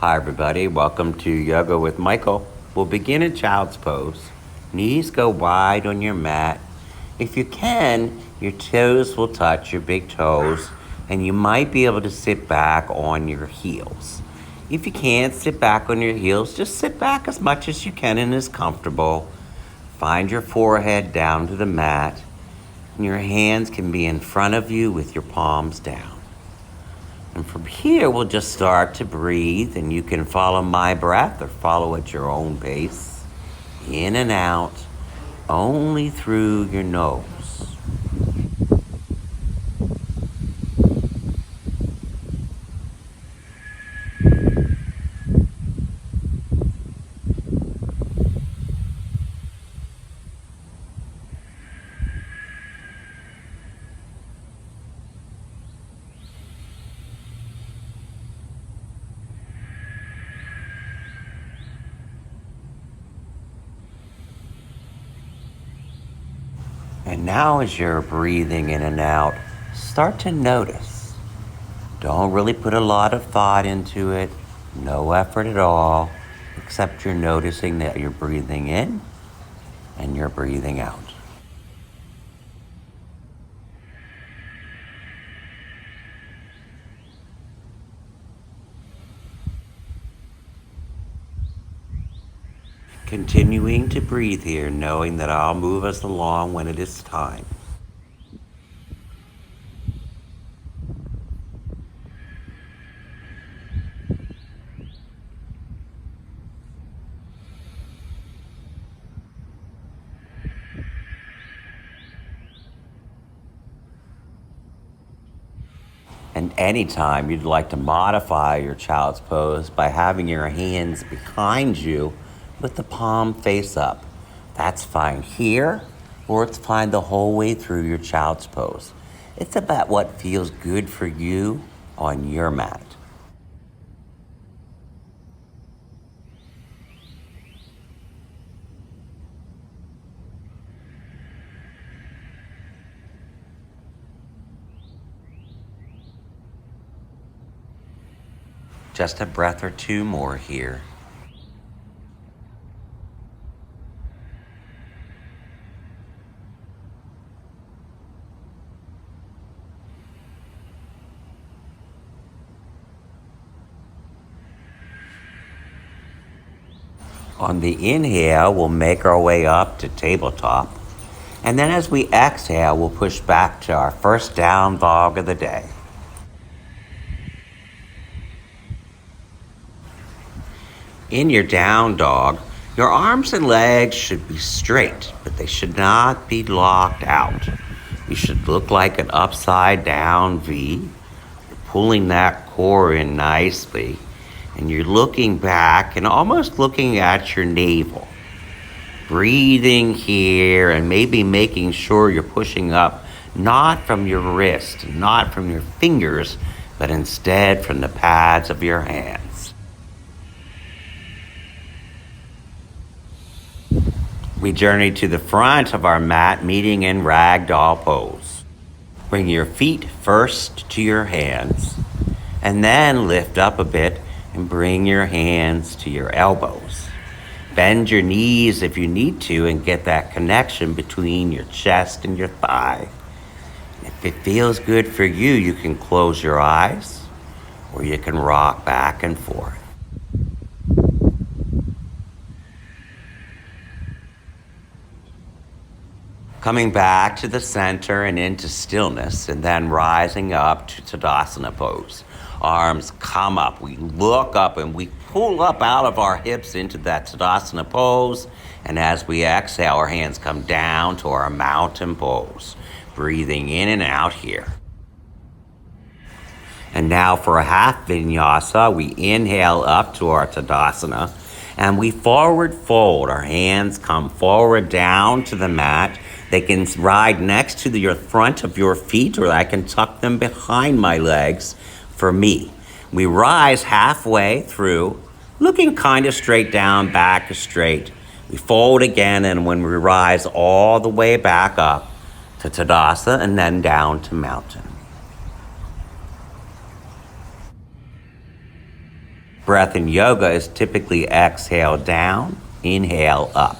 Hi everybody, welcome to Yoga with Michael. We'll begin in Child's Pose. Knees go wide on your mat. If you can, your toes will touch your big toes and you might be able to sit back on your heels. If you can't sit back on your heels, just sit back as much as you can and is comfortable. Find your forehead down to the mat and your hands can be in front of you with your palms down. And from here, we'll just start to breathe, and you can follow my breath or follow at your own pace. In and out, only through your nose. And now as you're breathing in and out, start to notice. Don't really put a lot of thought into it, no effort at all, except you're noticing that you're breathing in and you're breathing out. Continuing to breathe here, knowing that I'll move us along when it is time. And anytime you'd like to modify your child's pose by having your hands behind you with the palm face up. That's fine here, or it's fine the whole way through your child's pose. It's about what feels good for you on your mat. Just a breath or two more here. On the inhale, we'll make our way up to tabletop. And then as we exhale, we'll push back to our first down dog of the day. In your down dog, your arms and legs should be straight, but they should not be locked out. You should look like an upside down V. You're pulling that core in nicely, and you're looking back and almost looking at your navel. Breathing here and maybe making sure you're pushing up not from your wrist, not from your fingers, but instead from the pads of your hands. We journey to the front of our mat, meeting in ragdoll pose. Bring your feet first to your hands, and then lift up a bit and bring your hands to your elbows. Bend your knees if you need to and get that connection between your chest and your thigh. If it feels good for you, you can close your eyes or you can rock back and forth. Coming back to the center and into stillness, and then rising up to Tadasana pose. Arms come up, we look up and we pull up out of our hips into that Tadasana pose. And as we exhale, our hands come down to our mountain pose. Breathing in and out here. And now for a half vinyasa, we inhale up to our Tadasana and we forward fold. Our hands come forward down to the mat. They can ride next to the front of your feet, or I can tuck them behind my legs for me. We rise halfway through, looking kind of straight down, back straight. We fold again, and when we rise all the way back up to Tadasana and then down to mountain. Breath in yoga is typically exhale down, inhale up.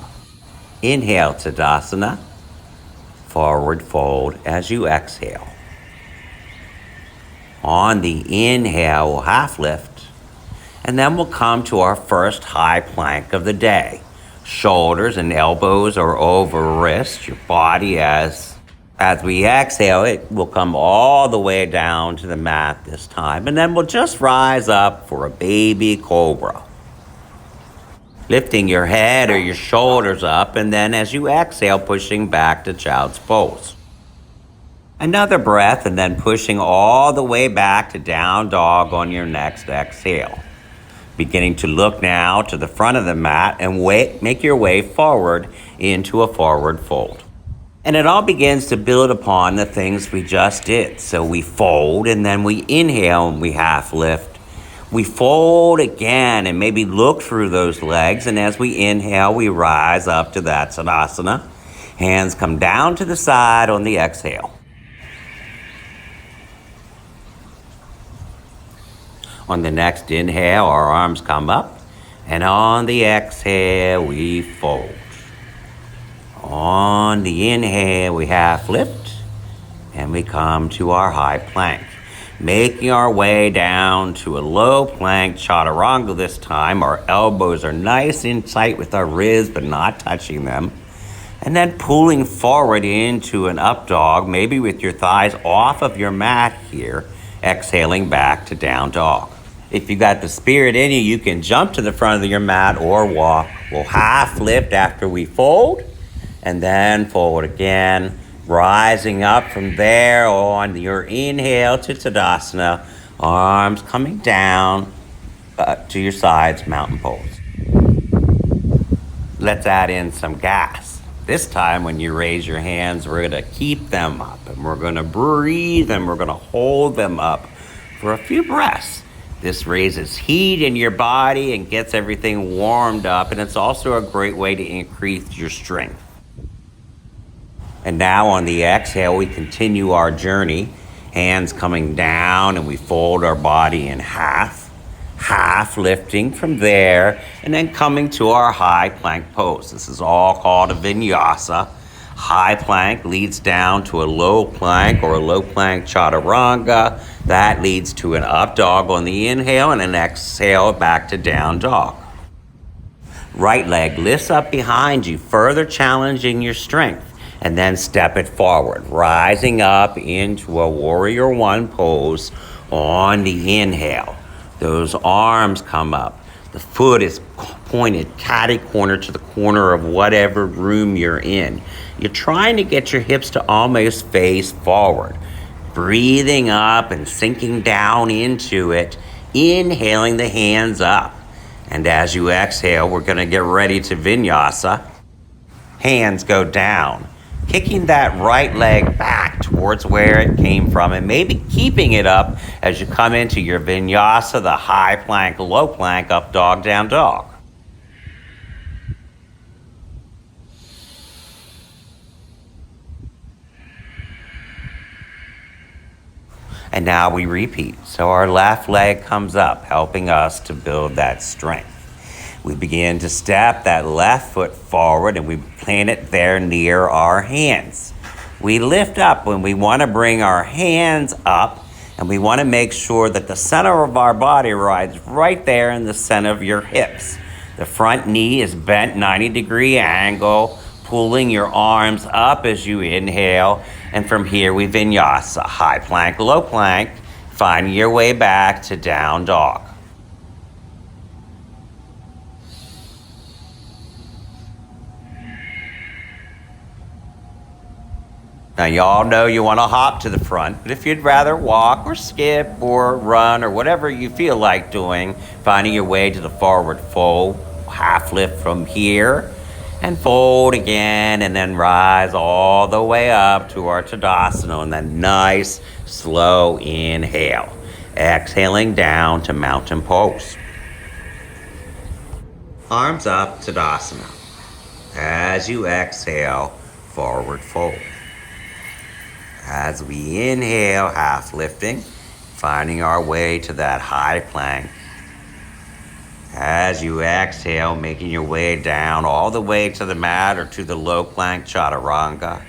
Inhale Tadasana, forward fold as you exhale. On the inhale, we'll half lift, and then we'll come to our first high plank of the day. Shoulders and elbows are over wrists, your body as we exhale, it will come all the way down to the mat this time. And then we'll just rise up for a baby cobra. Lifting your head or your shoulders up, and then as you exhale, pushing back to child's pose. Another breath, and then pushing all the way back to down dog on your next exhale. Beginning to look now to the front of the mat and make your way forward into a forward fold. And it all begins to build upon the things we just did. So we fold, and then we inhale and we half lift. We fold again and maybe look through those legs. And as we inhale, we rise up to that Savasana. Hands come down to the side on the exhale. On the next inhale, our arms come up. And on the exhale, we fold. On the inhale, we half lift, and we come to our high plank. Making our way down to a low plank chaturanga this time. Our elbows are nice and tight with our ribs, but not touching them. And then pulling forward into an up dog, maybe with your thighs off of your mat here, exhaling back to down dog. If you got the spirit in you, you can jump to the front of your mat or walk. We'll half lift after we fold. And then forward again, rising up from there on your inhale to Tadasana, arms coming down to your sides, mountain pose. Let's add in some gas. This time when you raise your hands, we're going to keep them up, and we're going to breathe, and we're going to hold them up for a few breaths. This raises heat in your body and gets everything warmed up, and it's also a great way to increase your strength. And now on the exhale, we continue our journey. Hands coming down, and we fold our body in half lifting from there, and then coming to our high plank pose. This is all called a vinyasa. High plank leads down to a low plank or a low plank chaturanga. That leads to an up dog on the inhale and an exhale back to down dog. Right leg lifts up behind you, further challenging your strength. And then step it forward, rising up into a warrior one pose on the inhale. Those arms come up. The foot is pointed catty corner to the corner of whatever room you're in. You're trying to get your hips to almost face forward. Breathing up and sinking down into it. Inhaling the hands up. And as you exhale, we're going to get ready to vinyasa. Hands go down. Kicking that right leg back towards where it came from, and maybe keeping it up as you come into your vinyasa, the high plank, low plank, up dog, down dog. And now we repeat. So our left leg comes up, helping us to build that strength. We begin to step that left foot forward, and we plant it there near our hands. We lift up when we want to bring our hands up, and we want to make sure that the center of our body rides right there in the center of your hips. The front knee is bent 90-degree angle, pulling your arms up as you inhale. And from here we vinyasa, high plank, low plank, finding your way back to down dog. Now, y'all know you want to hop to the front, but if you'd rather walk or skip or run or whatever you feel like doing, finding your way to the forward fold, half lift from here, and fold again, and then rise all the way up to our Tadasana, and then nice, slow inhale. Exhaling down to mountain pose. Arms up, Tadasana. As you exhale, forward fold. As we inhale, half lifting, finding our way to that high plank. as you exhale, making your way down all the way to the mat or to the low plank chaturanga.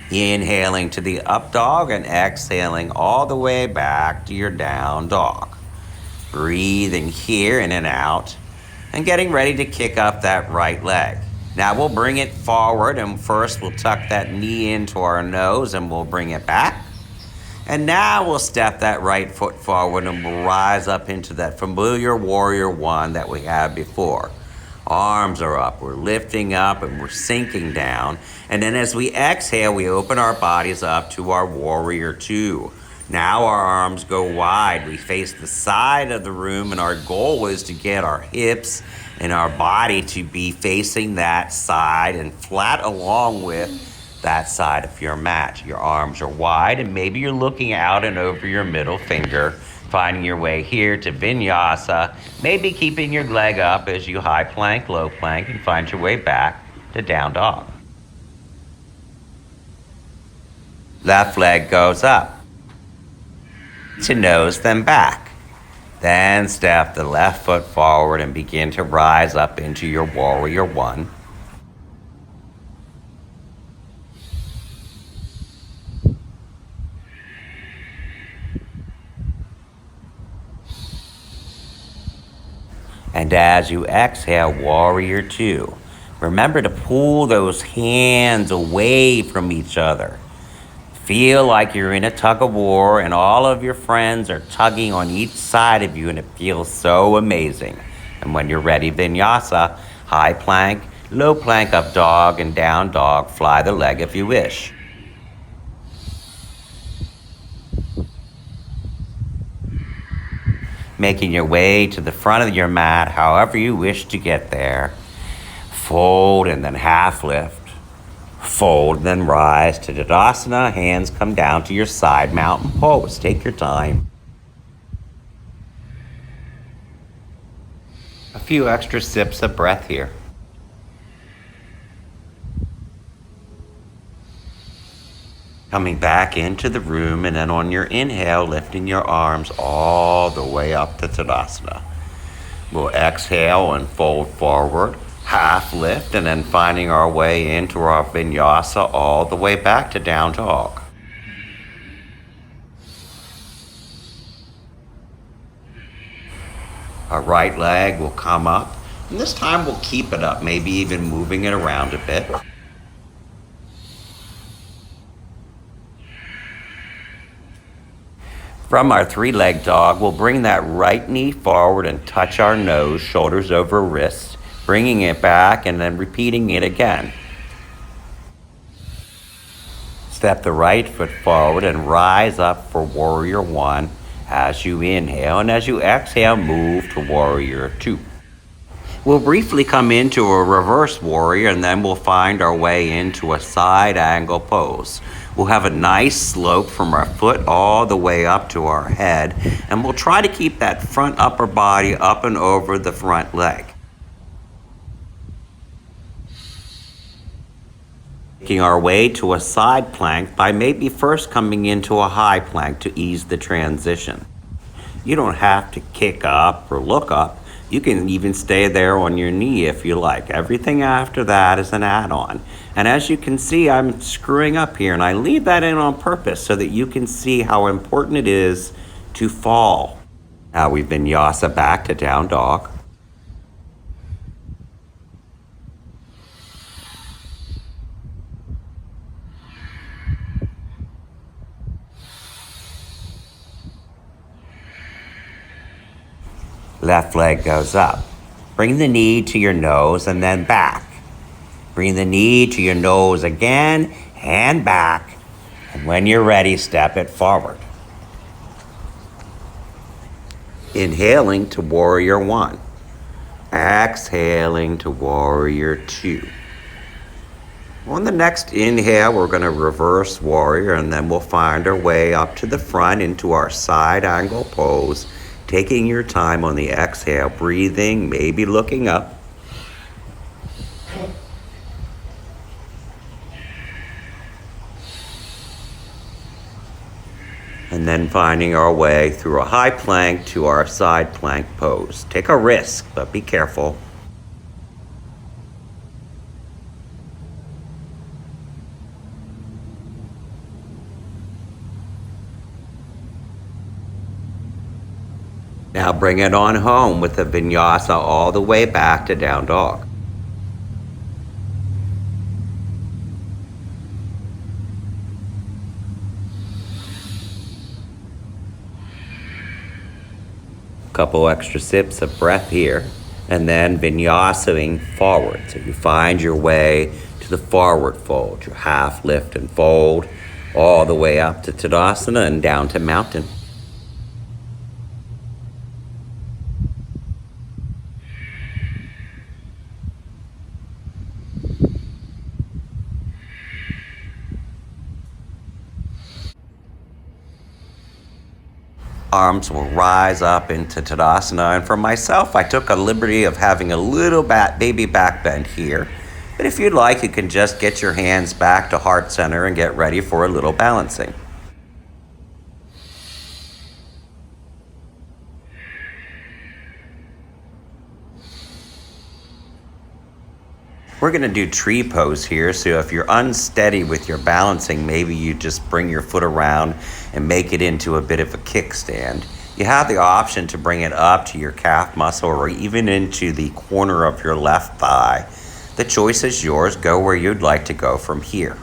Inhaling to the up dog and exhaling all the way back to your down dog. Breathing here in and out and getting ready to kick up that right leg. Now we'll bring it forward, and first we'll tuck that knee into our nose and we'll bring it back. And now we'll step that right foot forward and we'll rise up into that familiar warrior one that we had before. Arms are up, we're lifting up and we're sinking down. And then as we exhale, we open our bodies up to our warrior two. Now our arms go wide, we face the side of the room, and our goal is to get our hips and our body to be facing that side and flat along with that side of your mat. Your arms are wide, and maybe you're looking out and over your middle finger, finding your way here to vinyasa, maybe keeping your leg up as you high plank, low plank, and find your way back to down dog. Left leg goes up to nose, then back. Then step the left foot forward and begin to rise up into your warrior one. And as you exhale, warrior two, remember to pull those hands away from each other. Feel like you're in a tug of war and all of your friends are tugging on each side of you, and it feels so amazing. And when you're ready, vinyasa, high plank, low plank, up dog, and down dog. Fly the leg if you wish. Making your way to the front of your mat, however you wish to get there. Fold and then half lift. Fold and then rise to Tadasana. Hands come down to your side mountain pose. Take your time. A few extra sips of breath here. Coming back into the room, and then on your inhale, lifting your arms all the way up to Tadasana. We'll exhale and fold forward, half lift, and then finding our way into our vinyasa all the way back to down dog. Our right leg will come up, and this time we'll keep it up, maybe even moving it around a bit. From our three-leg dog, we'll bring that right knee forward and touch our nose, shoulders over wrists, bringing it back and then repeating it again. Step the right foot forward and rise up for warrior one as you inhale, and as you exhale, move to warrior two. We'll briefly come into a reverse warrior, and then we'll find our way into a side angle pose. We'll have a nice slope from our foot all the way up to our head, and we'll try to keep that front upper body up and over the front leg. Making our way to a side plank by maybe first coming into a high plank to ease the transition. You don't have to kick up or look up. You can even stay there on your knee if you like. Everything after that is an add-on. And as you can see, I'm screwing up here, and I leave that in on purpose so that you can see how important it is to fall. Now we've vinyasa back to down dog. Left leg goes up. Bring the knee to your nose and then back. Bring the knee to your nose again and back. And when you're ready, step it forward. Inhaling to warrior one. Exhaling to warrior two. On the next inhale, we're going to reverse warrior, and then we'll find our way up to the front into our side angle pose. Taking your time on the exhale, breathing, maybe looking up. And then finding our way through a high plank to our side plank pose. Take a risk, but be careful. Now bring it on home with the vinyasa all the way back to down dog. Couple extra sips of breath here, and then vinyasaing forward. So you find your way to the forward fold, your half lift and fold, all the way up to Tadasana and down to mountain. Arms will rise up into Tadasana, and for myself, I took a liberty of having a little baby back bend here. But if you'd like, you can just get your hands back to heart center and get ready for a little balancing. We're going to do tree pose here, so if you're unsteady with your balancing, maybe you just bring your foot around and make it into a bit of a kickstand. You have the option to bring it up to your calf muscle or even into the corner of your left thigh. The choice is yours. Go where you'd like to go from here.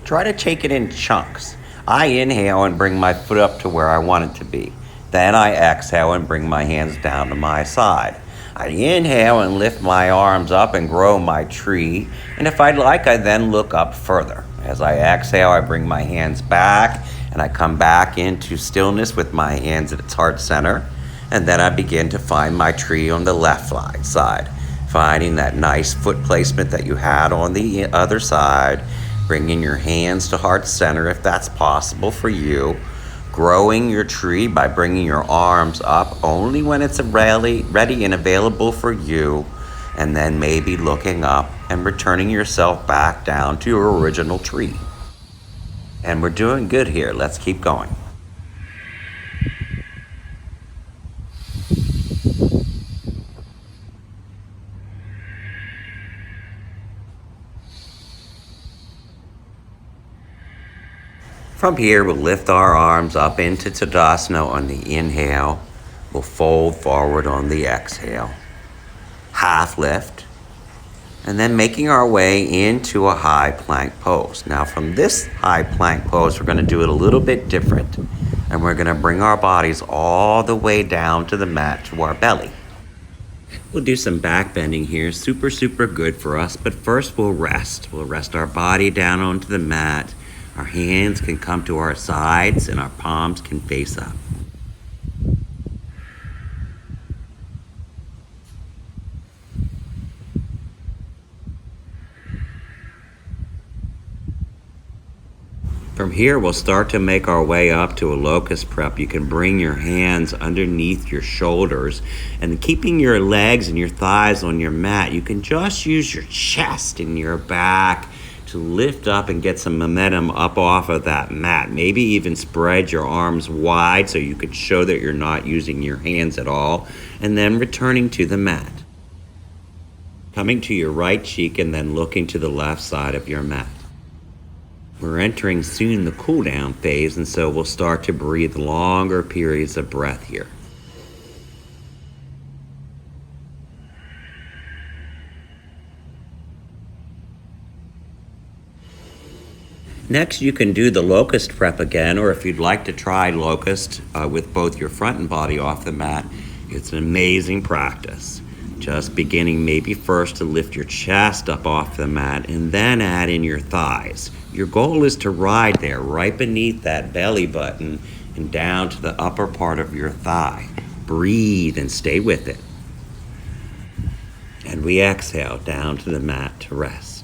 Try to take it in chunks. I inhale and bring my foot up to where I want it to be. Then I exhale and bring my hands down to my side. I inhale and lift my arms up and grow my tree. And if I'd like, I then look up further. As I exhale, I bring my hands back and I come back into stillness with my hands at its heart center. And then I begin to find my tree on the left side, finding that nice foot placement that you had on the other side, bringing your hands to heart center if that's possible for you. Growing your tree by bringing your arms up only when it's ready and available for you, and then maybe looking up and returning yourself back down to your original tree. And we're doing good here. Let's keep going. From here, we'll lift our arms up into Tadasana on the inhale. We'll fold forward on the exhale. Half lift. And then making our way into a high plank pose. Now from this high plank pose, we're going to do it a little bit different. And we're going to bring our bodies all the way down to the mat, to our belly. We'll do some back bending here. Super good for us. But first we'll rest. We'll rest our body down onto the mat. Our hands can come to our sides and our palms can face up. From here, we'll start to make our way up to a locust prep. You can bring your hands underneath your shoulders, and keeping your legs and your thighs on your mat, you can just use your chest and your back to lift up and get some momentum up off of that mat. Maybe even spread your arms wide so you could show that you're not using your hands at all, and then returning to the mat. Coming to your right cheek and then looking to the left side of your mat. We're entering soon the cool down phase, and so we'll start to breathe longer periods of breath here. Next, you can do the locust prep again, or if you'd like to try locust with both your front and body off the mat, it's an amazing practice. Just beginning maybe first to lift your chest up off the mat and then add in your thighs. Your goal is to ride there right beneath that belly button and down to the upper part of your thigh. Breathe and stay with it. And we exhale down to the mat to rest.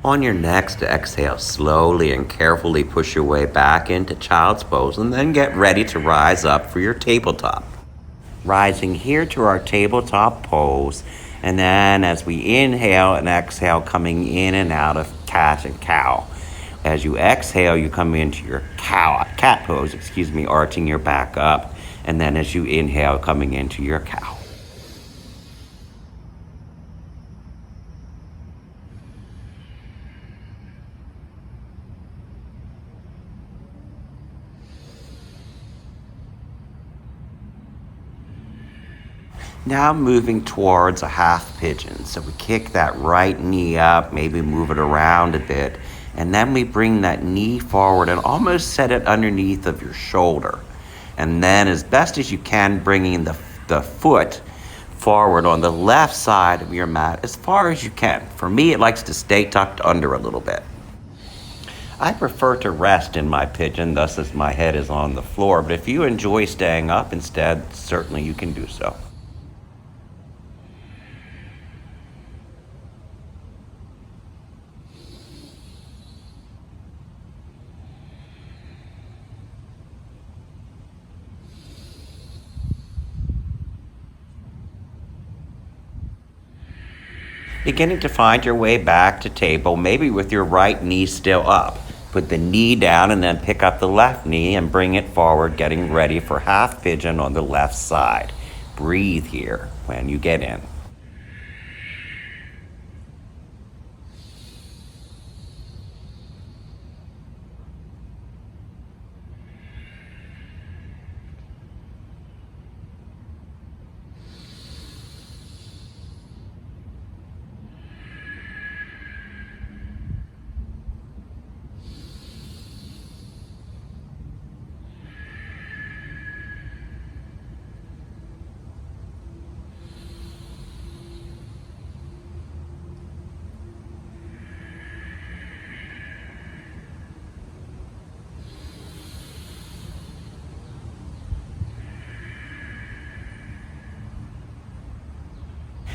On your next exhale, slowly and carefully push your way back into child's pose and then get ready to rise up for your tabletop. Rising here to our tabletop pose, and then as we inhale and exhale, coming in and out of cat and cow. As you exhale, you come into your cat pose, arching your back up, and then as you inhale, coming into your cow. Now moving towards a half pigeon. So we kick that right knee up, maybe move it around a bit, and then we bring that knee forward and almost set it underneath of your shoulder. And then as best as you can, bringing the foot forward on the left side of your mat as far as you can. For me, it likes to stay tucked under a little bit. I prefer to rest in my pigeon, thus as my head is on the floor, but if you enjoy staying up instead, certainly you can do so. Beginning to find your way back to table, maybe with your right knee still up. Put the knee down and then pick up the left knee and bring it forward, getting ready for half pigeon on the left side. Breathe here when you get in.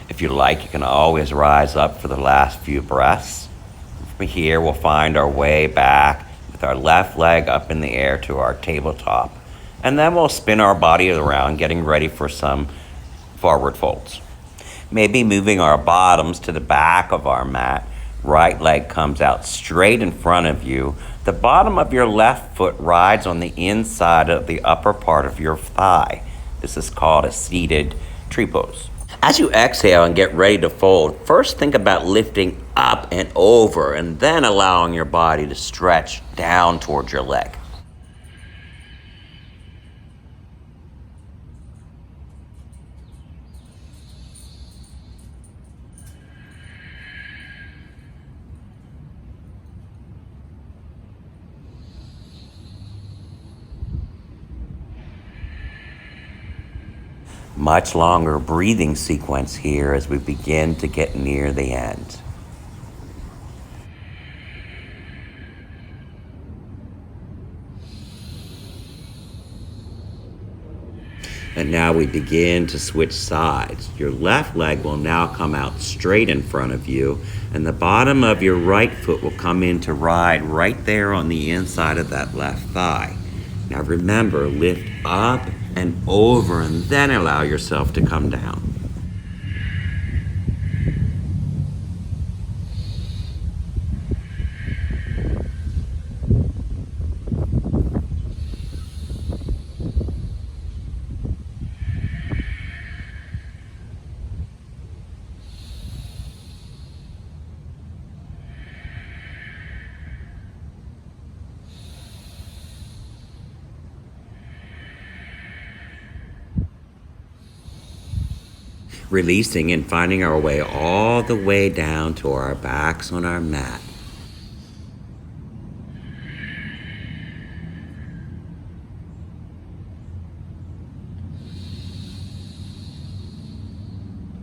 If you like, you can always rise up for the last few breaths. From here, we'll find our way back with our left leg up in the air to our tabletop. And then we'll spin our body around, getting ready for some forward folds. Maybe moving our bottoms to the back of our mat. Right leg comes out straight in front of you. The bottom of your left foot rides on the inside of the upper part of your thigh. This is called a seated tree pose. As you exhale and get ready to fold, first think about lifting up and over and then allowing your body to stretch down towards your leg. Much longer breathing sequence here as we begin to get near the end. And now we begin to switch sides. Your left leg will now come out straight in front of you, and the bottom of your right foot will come in to ride right there on the inside of that left thigh. Now remember, lift up and over and then allow yourself to come down. Releasing and finding our way all the way down to our backs on our mat.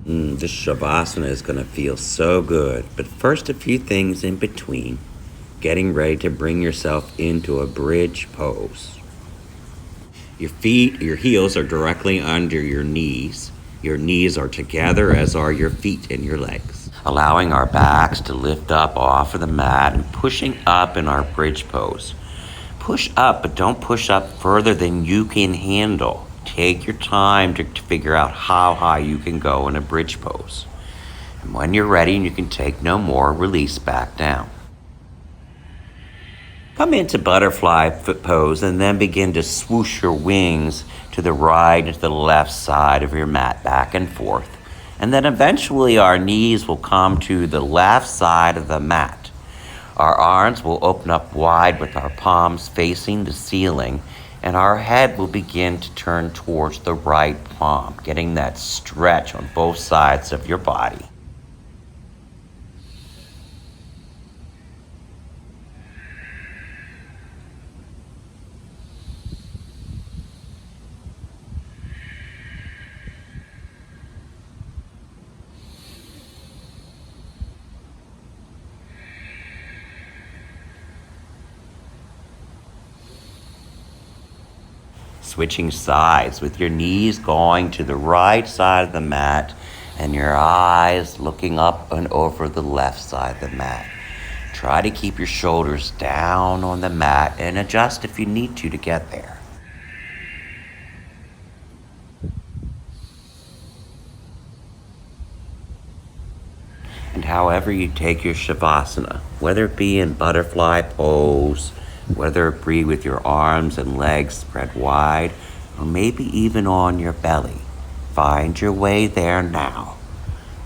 This Shavasana is going to feel so good, but first a few things in between. Getting ready to bring yourself into a bridge pose. Your heels are directly under your knees. Your knees are together, as are your feet and your legs. allowing our backs to lift up off of the mat and pushing up in our bridge pose. Push up, but don't push up further than you can handle. Take your time to figure out how high you can go in a bridge pose. And when you're ready and you can take no more, release back down. Come into butterfly foot pose and then begin to swoosh your wings to the right and to the left side of your mat, back and forth. And then eventually our knees will come to the left side of the mat. Our arms will open up wide with our palms facing the ceiling, and our head will begin to turn towards the right palm, getting that stretch on both sides of your body. Switching sides with your knees going to the right side of the mat and your eyes looking up and over the left side of the mat. Try to keep your shoulders down on the mat and adjust if you need to get there. And however you take your Shavasana, whether it be in butterfly pose, whether it be with your arms and legs spread wide, or maybe even on your belly, find your way there now.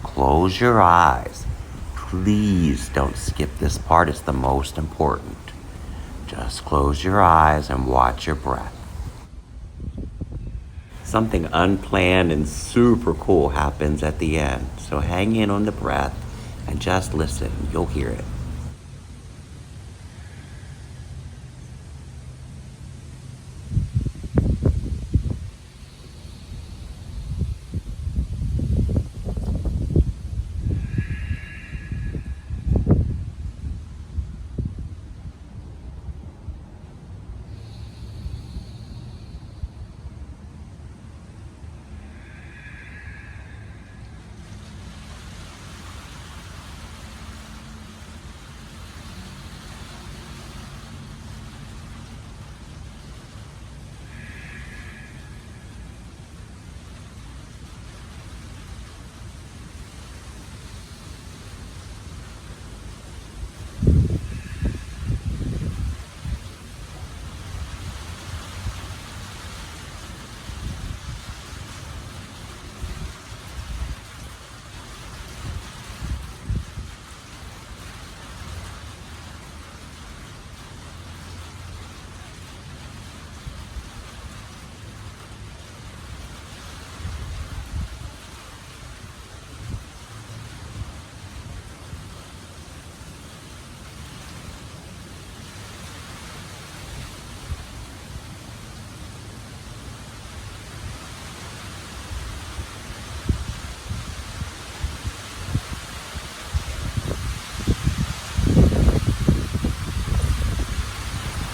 Close your eyes. Please don't skip this part, it's the most important. Just close your eyes and watch your breath. Something unplanned and super cool happens at the end, so hang in on the breath and just listen, you'll hear it.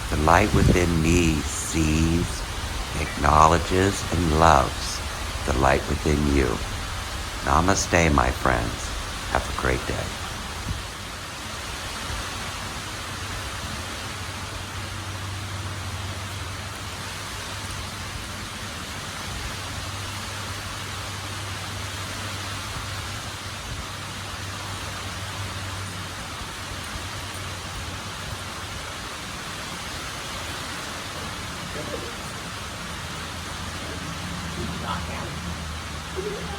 The light within me sees, acknowledges, and loves the light within you. Namaste, my friends. Have a great day. Knockout.